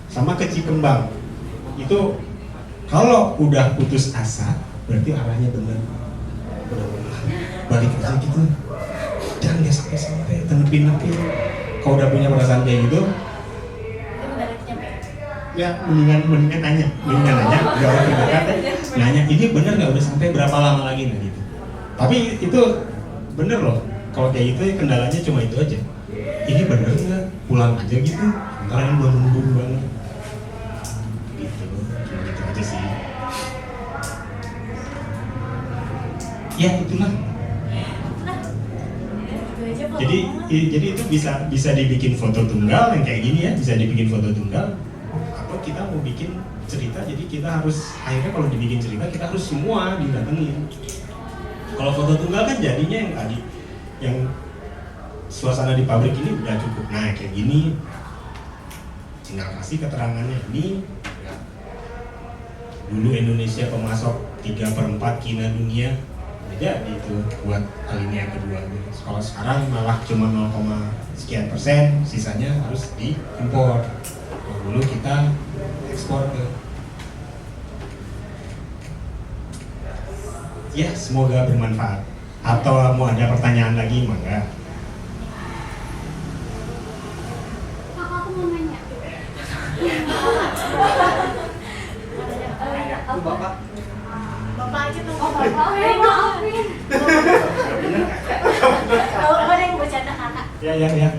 sama ke Cikembang. Itu kalau udah putus asa, berarti arahnya benar. Balik aja gitu. Jangan dia sampai tenepin. Kalau udah punya perasaan kayak gitu, ya mendingan nanya, udah orang terdekat, nanya ini bener nggak, udah sampai berapa lama lagi nah gitu. Tapi itu bener loh. Kalau kayak gitu kendalanya cuma itu aja. Ini bener nggak? Pulang aja gitu. Karena ini belum nunggu banget. Gitu, cuma gitu aja sih. Ya itulah. Jadi itu bisa dibikin foto tunggal yang kayak gini ya, bisa dibikin foto tunggal. Atau kita mau bikin cerita, jadi kita harus akhirnya kalau dibikin cerita kita harus semua didatengin. Kalau foto tunggal kan jadinya yang tadi, yang suasana di pabrik ini udah cukup. Nah kayak gini tinggal kasih keterangannya. Ini ya, dulu Indonesia pemasok 3/4 kina dunia, jadi itu buat alinea kedua. Kalau sekarang malah cuma 0,sekian%, sisanya harus diimpor. Kalau dulu kita ekspor ke ya semoga bermanfaat. Atau mau ada pertanyaan lagi, mangga. Kak, aku mau nanya. Itu Bapak. Bapak aja tuh. Oh, Bapak, maafin. Kalau ada yang bercanda kakak. Ya.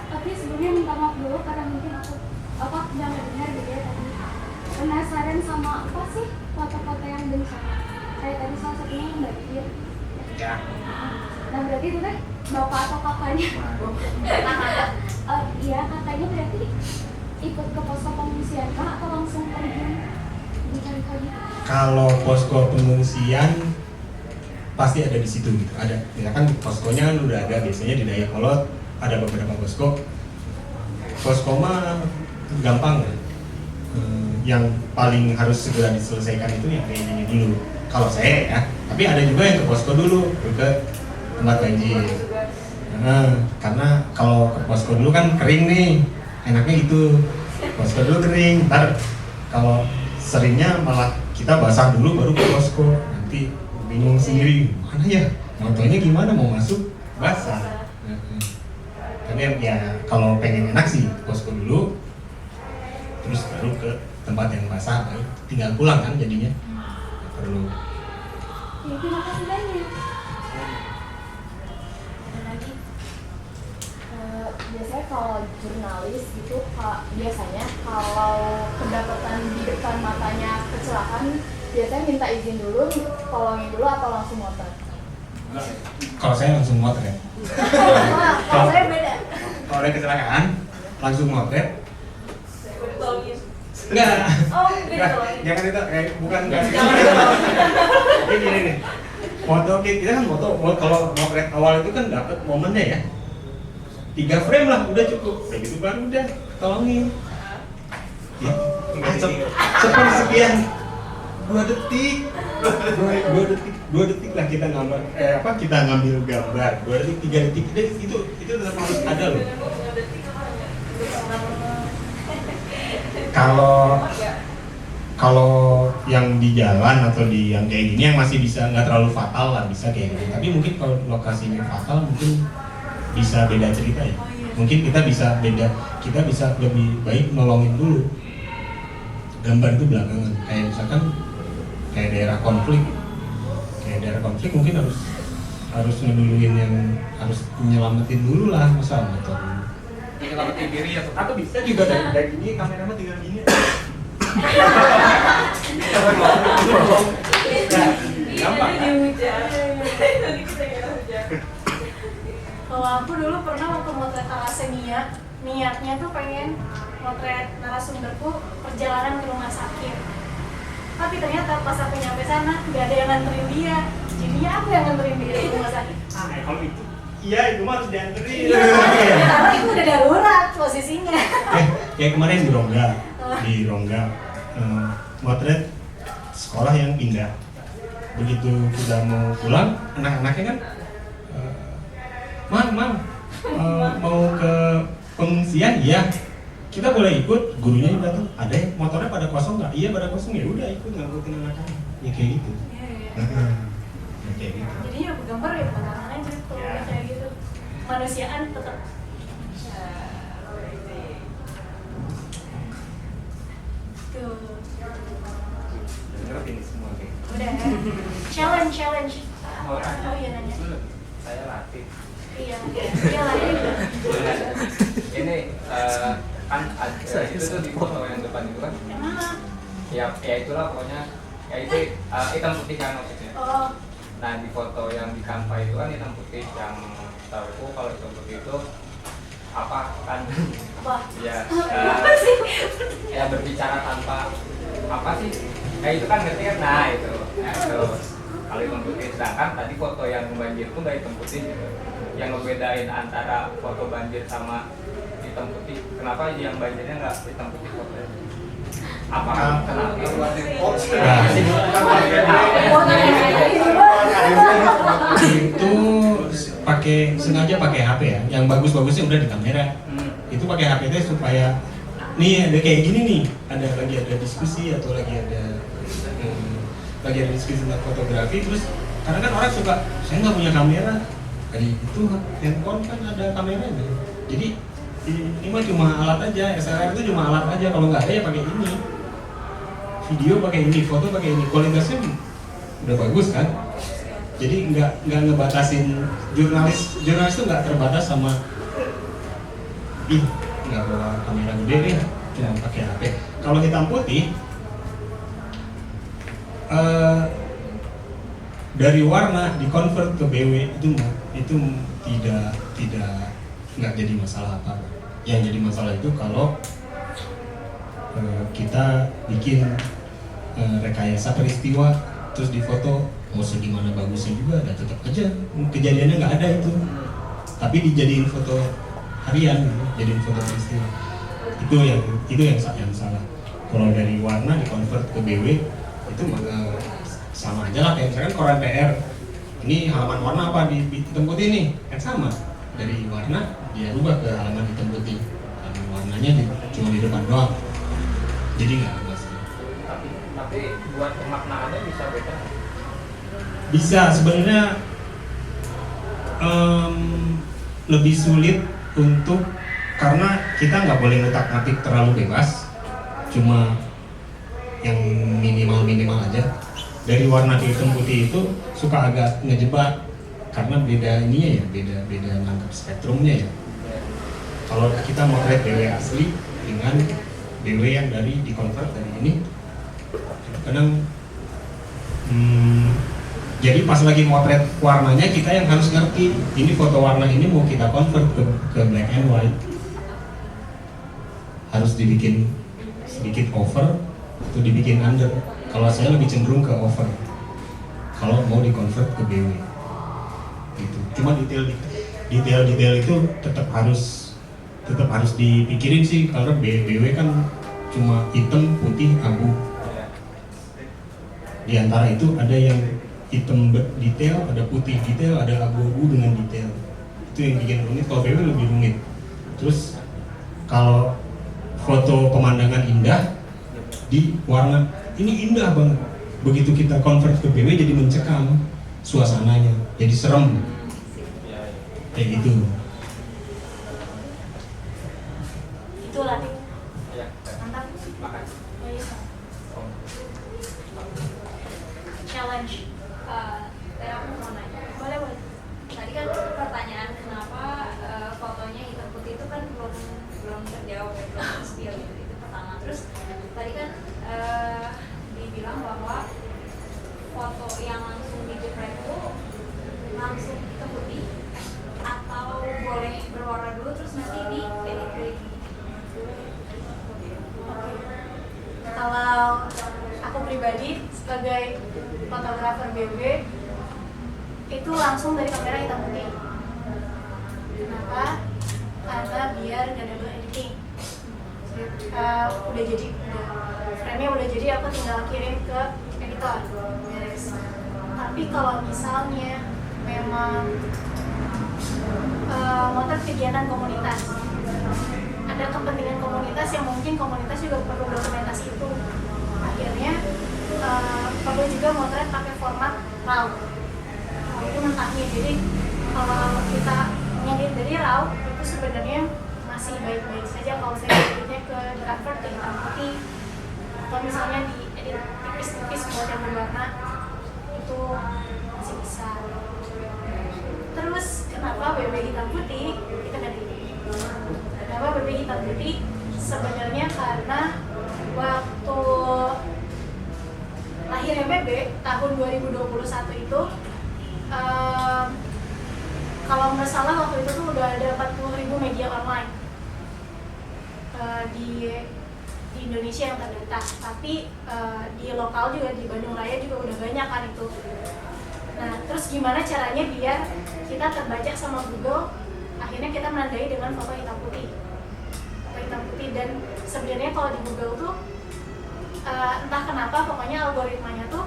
Tapi sebelumnya minta maaf dulu karena mungkin aku nggak dengar gitu ya tadi. Penasaran sama apa sih foto-foto yang bencana? Kayak tadi salah satunya yang banjir. Ya. Nah berarti itu kan bapak atau kakaknya? Iya, kakaknya berarti ikut ke posko pengungsian kah atau langsung terjun di kali-kali? Kalau posko pengungsian pasti ada di situ gitu. Ada, misalkan poskonya kan udah ada biasanya di Dayakolot ada beberapa posko. Posko mah gampang ya. Yang paling harus segera diselesaikan itu yang kayak gini dulu. Kalau saya ya, tapi ada juga yang ke posko dulu, ke tempat banjir. Karena kalau ke posko dulu kan kering nih, enaknya itu. Posko dulu kering, ntar kalau seringnya malah kita basah dulu baru ke posko. Nanti bingung sendiri, mana ya motonya gimana mau masuk basah. Tapi ya kalau pengen enak sih posko dulu, terus baru ke tempat yang basah, baru tinggal pulang kan jadinya. Nggak perlu. Ya, terima kasih banyak. Ada lagi. Biasanya kalau jurnalis gitu, biasanya kalau kedapatan di depan matanya kecelakaan, biasanya minta izin dulu, tolongin dulu atau langsung motor? Kalau saya langsung motor ya. Kalau saya beda. Kalau ada kecelakaan langsung motor. Tolongin. Enggak. Oh, beda Enggak, tolongin. jangan itu, bukan enggak. Jadi gini nih, foto kita kan foto, kalau motret awal itu kan dapat momennya ya. 3 frame lah, udah cukup. Kayak gitu baru udah, tolongin. Ya, sepersekian 2 detik. 2 detik lah kita ngambil, kita ngambil gambar. 2 detik, 3 detik, itu tetap harus ada loh. Kalau yang di jalan atau di yang kayak gini yang masih bisa nggak terlalu fatal lah, bisa kayak gitu. Tapi mungkin kalau lokasinya fatal mungkin bisa beda cerita ya. Mungkin kita bisa lebih baik nolongin dulu. Gambar itu belakangan. Kayak misalkan kayak daerah konflik mungkin harus ngeduluin yang harus nyelamatin dulu lah, masa motor dulu. Nyelamatin diri Atau bisa juga dari gini kameramen tinggal gini. Gampang kan? Kalau aku dulu pernah waktu motret thalassemia, niatnya tuh pengen motret narasumberku perjalanan ke rumah sakit. Tapi ternyata pas aku nyampe sana nggak ada yang nganterin dia. Jadinya aku yang nganterin dia ke rumah sakit. Kalau itu, iya itu mah harus dianterin. Karena itu udah darurat posisinya. Kayak kemarin di Rongga, motret sekolah yang pindah. Begitu kita mau pulang, anak-anaknya kan, Mam, mau ke pengungsian, iya. Kita boleh ikut, gurunya juga tuh, ada yang motornya pada kosong nggak? Iya pada kosong, ya udah ikut ngangkutin anak-anak. Ya kayak gitu. Ya kayak gitu. Jadinya aku gambar ya pengalaman aja kalau Ya. kayak gitu. Manusiaan tetap. Tuh. Dengar ini semua kayak. Udah ya. Challenge. Oh, Iya nanya. Saya latih. Iya lah ini. Ini kan ada itu tuh di foto yang depan itu kan. Yang mana? Ya itulah pokoknya. Ya itu hitam putih kan maksudnya. Oh, Nah di foto yang di Canva itu kan hitam putih, yang tahu kalau hitam putih itu apa kan? apa? Ya, Apa sih? ya berbicara tanpa apa sih? Kayak itu kan ngerti kan? Nah itu. Kalau hitam putih, sedangkan tadi foto yang banjir itu nggak hitam putih gitu. Yang ngebedain antara foto banjir sama hitam putih, kenapa yang banjirnya nggak hitam putih fotonya? Apa kenapa? Itu sengaja pakai HP ya. Yang bagus-bagusnya udah di kamera. Itu pakai HP itu supaya nih ada kayak gini nih, lagi ada diskusi atau lagi ada lagi ada diskusi tentang fotografi, terus karena kan orang suka, saya nggak punya kamera, kayak itu handphone kan ada kameranya, jadi ini mah cuma alat aja, SLR itu cuma alat aja, kalau nggak ada ya pakai ini, video pakai ini, foto pakai ini, kualitasnya udah bagus kan, jadi nggak ngebatasin jurnalis tuh nggak terbatas sama nggak bawa kamera gede deh, cuma pakai HP. Kalau hitam putih dari warna di convert ke BW itu tidak nggak jadi masalah apa. Yang jadi masalah itu kalau kita bikin rekayasa peristiwa terus difoto, mau segimana bagusnya juga ada tetap aja kejadiannya nggak ada itu, tapi dijadiin foto harian, jadiin foto peristiwa, itu yang salah. Kalau dari warna di convert ke BW itu sama aja lah, kayak misalkan koran PR ini halaman warna apa di hitam putih nih, kan sama, dari warna dia rubah ke halaman hitam putih, halaman warnanya cuma di depan doang, jadi nggak ada masalah. Tapi buat pemaknaannya bisa beda. Bisa sebenarnya lebih sulit untuk, karena kita nggak boleh ngutak-ngatik terlalu bebas, cuma yang minimal aja. Dari warna ke hitam putih itu suka agak ngejebak karena beda ininya ya, beda nangkap spektrumnya ya. Kalau kita motret BW asli dengan BW yang dari dikonvert dari ini, kadang jadi pas lagi motret warnanya kita yang harus ngerti ini foto warna ini mau kita convert ke black and white, harus dibikin sedikit over atau dibikin under. Kalau saya lebih cenderung ke over kalau mau di-convert ke BW gitu. Cuma detail itu tetap harus dipikirin sih, karena BW kan cuma hitam, putih, abu. Di antara itu ada yang hitam detail, ada putih detail, ada abu-abu dengan detail. Itu yang bikin rumit. Kalau BW lebih rumit. Terus kalau foto pemandangan indah di warna ini indah banget, begitu kita convert ke BW jadi mencekam suasananya, jadi serem kayak gitu. Itulah Ya, mantap. makasih. Challenge. Dari aku mau nanya, boleh. Tadi kan pertanyaan kenapa fotonya hitam putih itu kan belum terjawab, belum spill gitu. Itu pertama. Terus tadi kan dibilang bahwa foto yang langsung dijepret itu langsung hitam putih atau boleh berwarna dulu terus nanti di edit lagi. Kalau aku pribadi sebagai fotografer BB itu langsung dari kamera hitam putih. Kenapa? Karena biar nggak double editing. Udah jadi, frame-nya udah jadi, aku tinggal kirim ke editor, beres. Tapi kalau misalnya memang motret kegiatan komunitas, ada kepentingan komunitas yang mungkin komunitas juga perlu dokumentasi itu, akhirnya perlu juga motret pakai format RAW. Itu mentahnya. Jadi kalau kita ngedit dari RAW itu sebenarnya masih baik-baik saja. Kalau saya editnya ke convert ke hitam putih atau misalnya diedit tipis-tipis buat yang berwarna, itu masih bisa. Terus kenapa BB hitam putih? Kita ganti. Kenapa BB hitam putih? Sebenarnya karena waktu lahirnya BB tahun 2021 itu kalau nggak salah waktu itu tuh udah ada 40.000 media online di Indonesia yang terdata, tapi di lokal juga di Bandung Raya juga udah banyak kan itu. Nah, terus gimana caranya biar kita terbaca sama Google? Akhirnya kita menandai dengan foto hitam putih. Foto hitam putih, dan sebenarnya kalau di Google tuh entah kenapa pokoknya algoritmanya tuh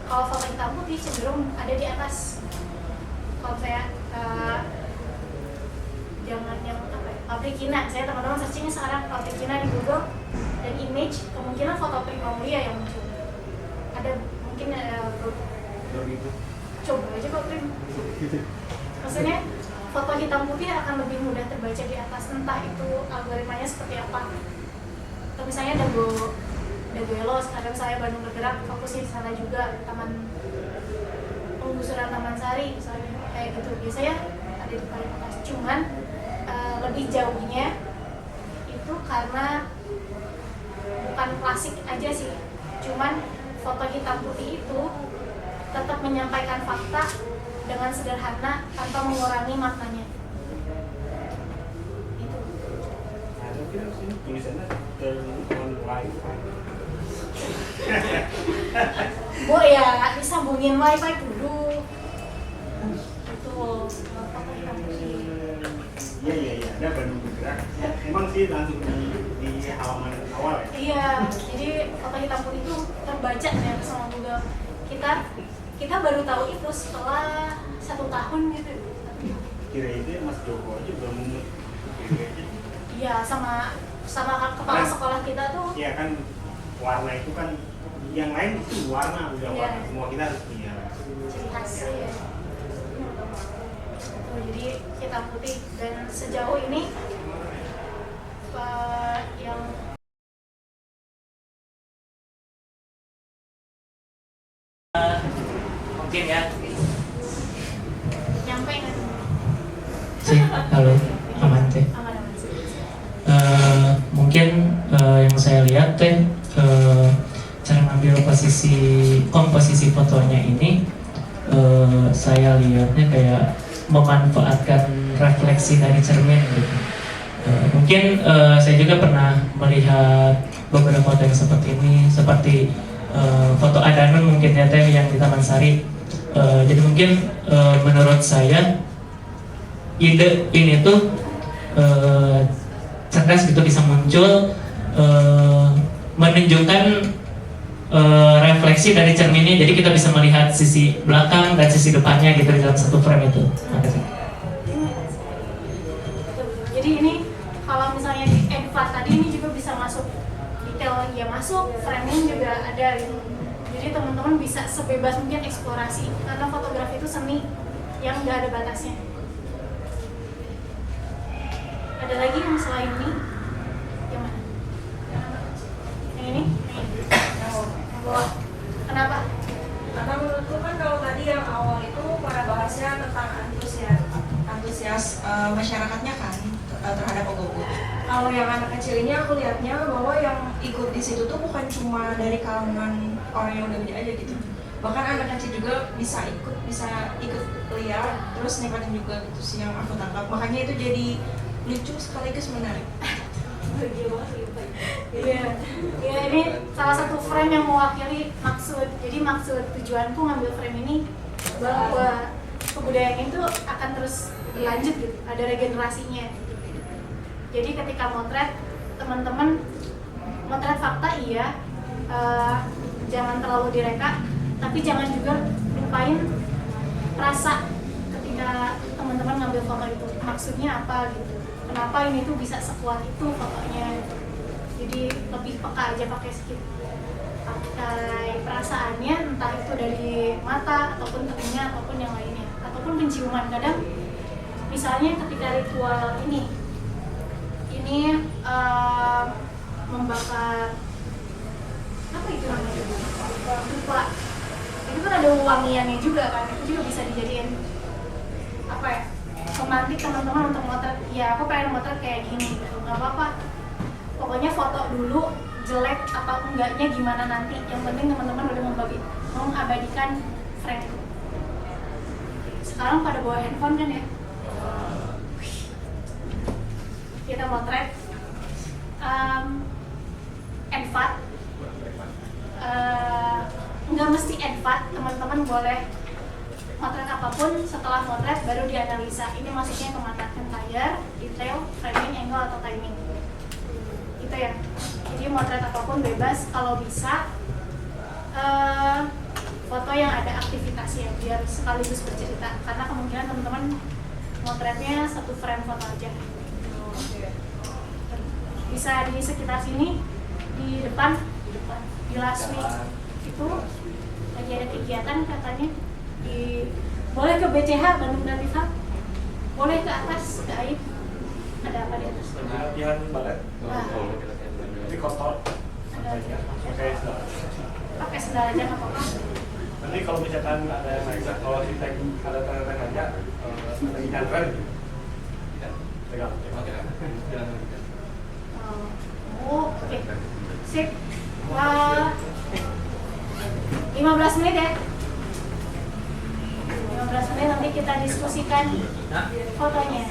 kalau foto hitam putih cenderung ada di atas. Kalau saya jangan yang apa ya, Pabrikina, saya teman-teman searchingnya sekarang Pabrikina di Google dan image, kemungkinan foto Prima Mulia yang muncul. Ada mungkin coba aja kok print. Maksudnya foto hitam putih akan lebih mudah terbaca di atas, entah itu algoritmanya seperti apa. Atau misalnya Dago Elo, sekarang saya Bandung Bergerak, fokusnya di sana juga, penggusuran Taman Sari misalnya, kayak gitu. Biasanya ada di paling atas. Cuman lebih jauhnya itu karena bukan klasik aja sih, cuman foto hitam putih itu tetap menyampaikan fakta dengan sederhana tanpa mengurangi maknanya. Itu. Ada mungkin sini tulisannya turn on wifi. Bu ya disambungin wifi dulu. Itu foto hitam putih. Iya, ada Bandung Bergerak. Emang sih langsung di halaman awal ya? Iya, jadi foto hitam putih itu terbaca ya sama Google. Kita baru tahu itu setelah 1 tahun gitu. Kira itu ya Mas Joko aja belum mundur. Iya, sama kepala sekolah kita tuh. Iya kan, warna itu kan yang lain itu warna, udah Iya. warna semua, kita harus lihat. Ciri khas ya. Jadi hitam putih, dan sejauh ini yang Mungkin ya. nyampe kan Sih, halo, aman teh. aman-aman sih. Mungkin yang saya lihat teh cara ngambil komposisi fotonya ini, saya lihatnya kayak memanfaatkan refleksi dari cermin gitu. Mungkin saya juga pernah melihat beberapa foto yang seperti ini, seperti foto Adanun mungkin ya teh yang di Taman Sari. Jadi mungkin menurut saya ide ini tuh cerdas gitu, bisa muncul menunjukkan refleksi dari cerminnya, jadi kita bisa melihat sisi belakang dan sisi depannya gitu di dalam satu frame itu. Makasih. Jadi ini kalau misalnya di edit tadi ini juga bisa masuk detail ya, masuk framing juga ada gitu. Jadi teman-teman bisa sebebas mungkin eksplorasi, karena fotografi itu seni yang nggak ada batasnya. Ada lagi yang selain ini? Yang mana? Yang ini? Yang bawah. Kenapa? Karena menurutku kan kalau tadi yang awal itu pada bahasnya tentang antusias masyarakatnya kan terhadap Ogogo. Kalau yang anak kecil ini aku lihatnya bahwa yang ikut di situ tuh bukan cuma dari kalangan orang yang udah gede aja gitu. Bahkan anak kecil juga bisa ikut lihat, terus nikmatin juga gitu sih yang aku tangkap. Makanya itu jadi lucu sekaligus menarik. Iya, ya ini salah satu frame yang mewakili maksud. Jadi maksud tujuanku ngambil frame ini bahwa kebudayaan itu akan terus berlanjut gitu, ada regenerasinya. Jadi ketika motret, teman-teman motret fakta iya, jangan terlalu direka, tapi jangan juga lupain rasa ketika teman-teman ngambil foto itu. Maksudnya apa gitu? Kenapa ini tuh bisa sekuat itu fotonya? Jadi lebih peka aja, pakai perasaannya, entah itu dari mata ataupun telinga ataupun yang lainnya, ataupun penciuman. Kadang misalnya ketika ritual ini membakar apa itu namanya, lupa, itu kan ada wangiannya juga kan, itu juga bisa dijadiin apa ya, memantik teman-teman untuk motret. Ya aku pengen motret kayak gini gitu, nggak apa-apa, pokoknya foto dulu jelek atau enggaknya gimana nanti, yang penting teman-teman udah mengabadikan frame. Sekarang pada bawa handphone kan ya, kita motret advat, nggak mesti advat, teman-teman boleh motret apapun, setelah motret baru dianalisa. Ini maksudnya pemanfaatan layar, detail, framing, angle, atau timing. Gitu ya. Jadi motret apapun bebas, kalau bisa foto yang ada aktivitasnya biar sekaligus bercerita, karena kemungkinan teman-teman motretnya satu frame foto aja. Bisa di sekitar sini, di depan, di last week itu lagi ada kegiatan katanya boleh ke BCH Bandung Kreatif, boleh ke atas ke AIP, ada apa di atas? Latihan balet, tapi kotor. Ada Pakai sendal. pakai sendal aja nggak apa-apa. Nanti kalau misalkan ada yang naik, kalau si tank ada tangan aja, lagi nyanter gitu. Pegang. Oh, oke. Sip. 15 menit ya. 15 menit nanti kita diskusikan fotonya.